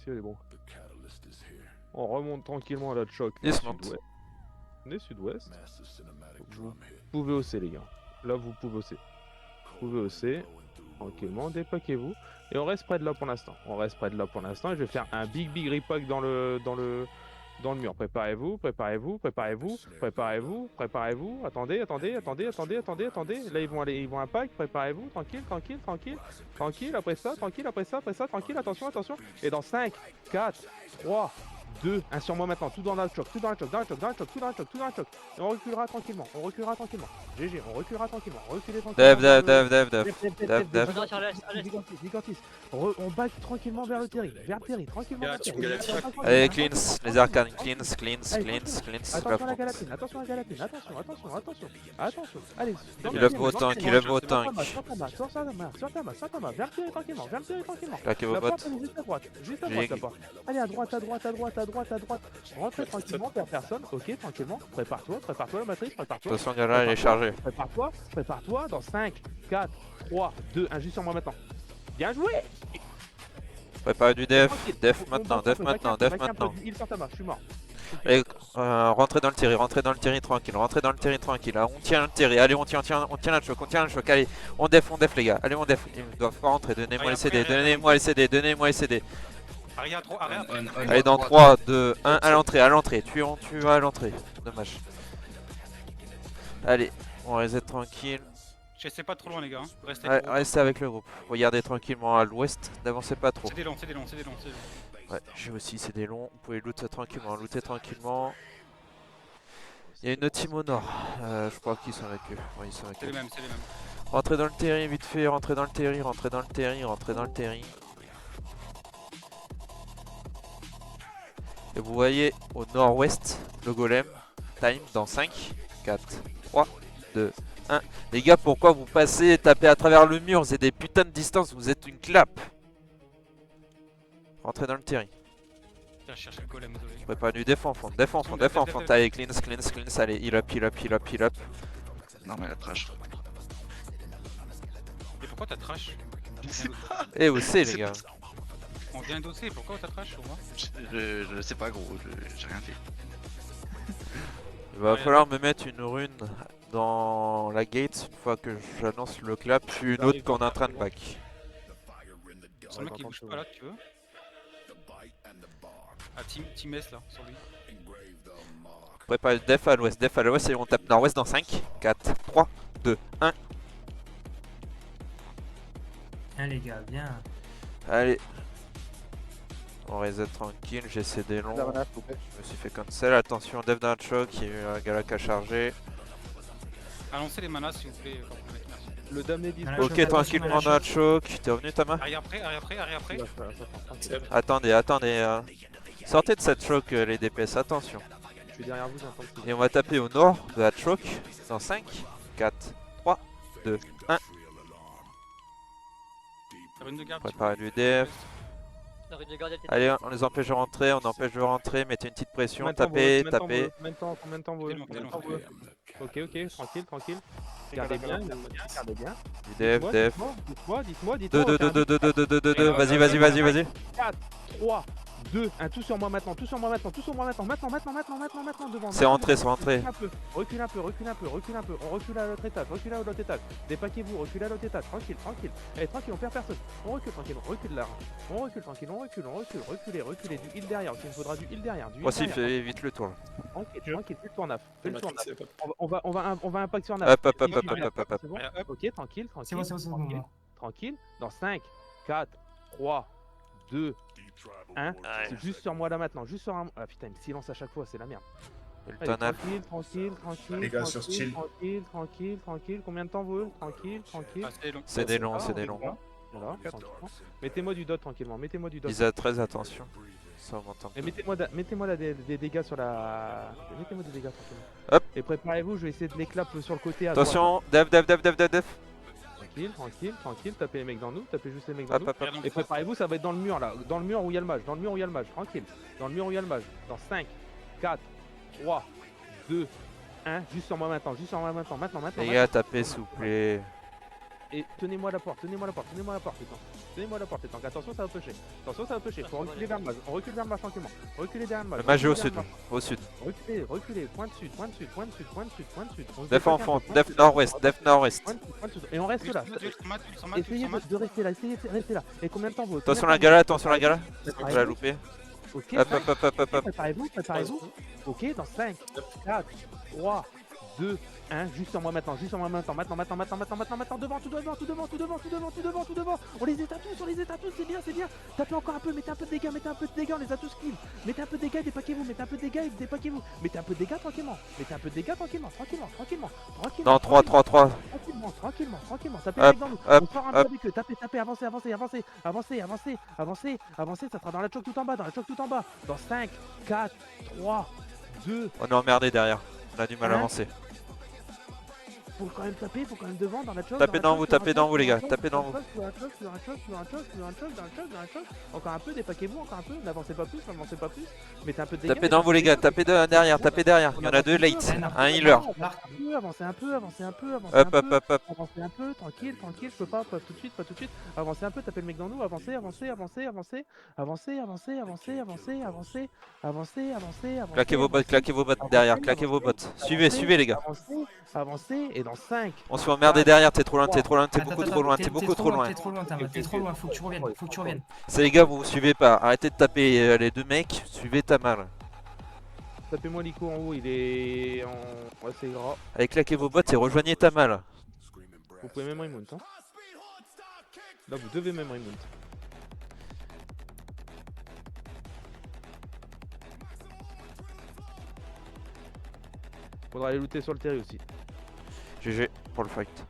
ici, elle est bon. On remonte tranquillement à la choc. Dismount. Nez sud-ouest. Vous pouvez hausser, les gars. Là, vous pouvez hausser. Vous pouvez hausser. Tranquillement, dépaquez-vous. Et on reste près de là pour l'instant. On reste près de là pour l'instant. Et je vais faire un big repack dans le mur. Préparez-vous, préparez-vous, préparez-vous, préparez-vous, préparez-vous. Attendez. Là, ils vont un pack. Préparez-vous, tranquille. Tranquille, après ça, tranquille. Attention. Et dans 5, 4, 3, 2, 1 sur moi maintenant. Tout dans la choc. Et on reculera tranquillement. GG, on reculera tranquillement. Reculez tranquillement. Dev. Gigantis. On back tranquillement vers le terri. Tranquillement. Allez, cleans, les arcanes, cleans. Attention à la galapine. Attention. Allez. Il lève vos tanks. Sur ta main. Viens me tirer tranquillement. Claquez vos La bottes. porte, elle est juste à droite la porte. Allez, à droite. Rentrez tranquillement vers personne. Ok, tranquillement. Prépare-toi la matrice. Attention, Gala, il est chargé. Prépare-toi. Dans 5, 4, 3, 2, 1. Juste sur moi maintenant. Bien joué. Préparez du def. Def maintenant. Il sort ta main, je suis mort. Et rentrez dans le terri tranquille. Ah, on tient le terri. Allez, on tient la choc. Allez, on def les gars. Allez, on def. Ils doivent pas rentrer. Donnez-moi les CD. Allez, dans 3, 2, 1, à l'entrée. Tu vas à l'entrée. Dommage. Allez, on reset tranquille. J'essaie pas trop loin, les gars. Restez avec le groupe. Regardez tranquillement à l'ouest. N'avancez pas trop. C'est des longs. Ouais, j'ai aussi, c'est des longs. Vous pouvez looter tranquillement. Il y a une autre team au nord. Je crois qu'ils sont avec eux. Ouais, ils sont avec C'est eux. les mêmes. Rentrez dans le terri, vite fait. Rentrez dans le terri. Et vous voyez au nord-ouest le golem. Time dans 5, 4, 3, 2, 1. Les gars, pourquoi vous passez et tapez à travers le mur? C'est des putains de distance, vous êtes une clap. Rentrez dans le terri. Tiens, je cherche le golem, désolé. Préparez du def en fond. Allez, cleans. Allez, heal up. Non mais la trash. Et pourquoi t'as trash? Et aussi les gars. On vient d'osser, pourquoi t'as trash sur moi? Je sais pas gros, j'ai rien fait. Il va falloir me mettre une rune dans la gate une fois que j'annonce le clap, puis une autre qu'on est en train de back. C'est le mec qui bouge pas là, tu veux? Ah, Team S là, sur lui. Préparez le def à l'ouest et on tape nord-ouest dans 5, 4, 3, 2, 1. Viens les gars, viens. Allez. On reset tranquille, j'ai cédé long. Je me suis fait cancel. Attention, def dans le choc, il y a eu un galak à charger. Annoncez les manas s'il vous plaît quand vous mettez, merci. Le dame est dispo. Ok, tranquillement dans le choc. T'es revenu Tama? Arrière après. Attendez. Sortez de cette choc les DPS, attention. Je suis derrière vous, j'entends le coup. Et on va taper au nord de la choc dans 5, 4, 3, 2, 1. Rune de garde. Préparez du def. Allez, on les empêche de rentrer, mettez une petite pression, tapez. Combien de temps vous T'es long. Ok, tranquille. Gardez bien. Du def. Dites-moi. 2, vas-y. 4, 3, 2, 1, tout sur moi maintenant, maintenant devant. C'est rentré. Recule un peu, on recule à l'autre étage, dépaquez-vous, reculez à l'autre étage, tranquille. Allez, tranquille, on perd personne, on recule tranquille, on recule là, reculez, du heal derrière, il me faudra du heal derrière, Voici, fais vite le tour. Tranquille, fais le tour naf, on va impact sur naf. Hop. C'est bon. Ok, tranquille. C'est bon. Tranquille, dans 5, 4, 3, 2, 1, c'est juste sur moi là maintenant, juste sur un... Ah putain, il me silence à chaque fois, c'est la merde. Allez, tranquille. Les gars, sur chill. Tranquille. Combien de temps vous? Tranquille. Ah, c'est long. C'est des longs. Voilà, tranquillement. Mettez-moi du dot tranquillement, Ils ont très attention. Ça, on m'entend. Et mettez-moi là des dégâts sur la... Mettez-moi des dégâts tranquillement. Hop. Et préparez-vous, je vais essayer de l'éclap sur le côté à Attention, def. Tranquille, tapez les mecs dans nous, tapez juste les mecs dans nous. Et préparez-vous, ça va être dans le mur là, dans le mur où il y a le mage, tranquille. Dans le mur où il y a le mage. Dans 5, 4, 3, 2, 1, juste sur moi maintenant, maintenant. Les gars, tapez s'il vous plaît. Et tenez-moi la porte, tenez-moi la porte, tenez-moi la porte, les tanks. Tenez-moi la porte, les tanks. Attention, ça va pusher. Attention, ça va pusher. Faut reculer vers le mage. On recule vers le mage tranquillement. Reculez derrière le mage. Le mage est au reculez sud. derrière Au sud. le mage. Reculez, reculez. Point de sud, point de sud, point de sud, point de sud, point de sud. On se Def en déplace un fond. peu, point de Def sud. nord-ouest. Def nord-ouest. Point de sud, point de sud. Et on reste là. Essayez de rester là, essayez de rester là. Et combien de temps vous Attention la gala, attention la gala. On Préparez-vous. l'a loupé. Ok, Hop, hop, hop, hop, hop, hop. préparez-vous, préparez-vous. Ok, dans 5, 4, 3, 2, 1. Juste sur moi maintenant, juste sur moi maintenant. Maintenant. Devant, tout devant. On les éteint tous, c'est bien. Tapez encore un peu, mettez un peu de dégâts, on les a tous kill. Mettez un peu de dégâts et dépaquez-vous, Mettez un peu de dégâts tranquillement. Tranquillement. Non, 3, 3, 3. Tranquillement. Tapez Hop, avec dans nous. hop, On sort un peu hop. avec eux. Tapez, avancez. Ça sera dans la choc tout en bas. Dans 5, 4, 3, 2. On est emmerdé derrière. On a du mal à Hein? avancer. Faut quand même taper, faut quand même devant dans la choc. Tapez dans vous, tapez dans vous, les gars, tapez dans vous. Sur un choc. Encore un peu, dépaquez-vous, encore un peu. N'avancez pas plus. Mettez un peu de dégâts. Tapez dans vous, les gars. Tapez derrière. Il y en a deux late. Un healer. Avancez un peu. Hop, hop. Avancez un peu, tranquille, je peux pas tout de suite. Avancez un peu, tapez le mec dans nous, avancez. Claquez vos bottes derrière. Claquez vos bottes. Suivez, les gars. Avancez, et dans 5. On se fait emmerder derrière. T'es trop loin. Attends, beaucoup trop loin. T'es trop loin, Tama, t'es trop loin, faut que tu reviennes. C'est les gars, vous suivez pas. Arrêtez de taper les deux mecs. Suivez Tamal. Tapez-moi Lico en haut, il est en assez gras. Allez, claquez vos bottes et rejoignez Tamal. Vous pouvez même remount. Hein. Là, vous devez même remount. Faudra aller looter sur le terrain aussi. GG pour le fight.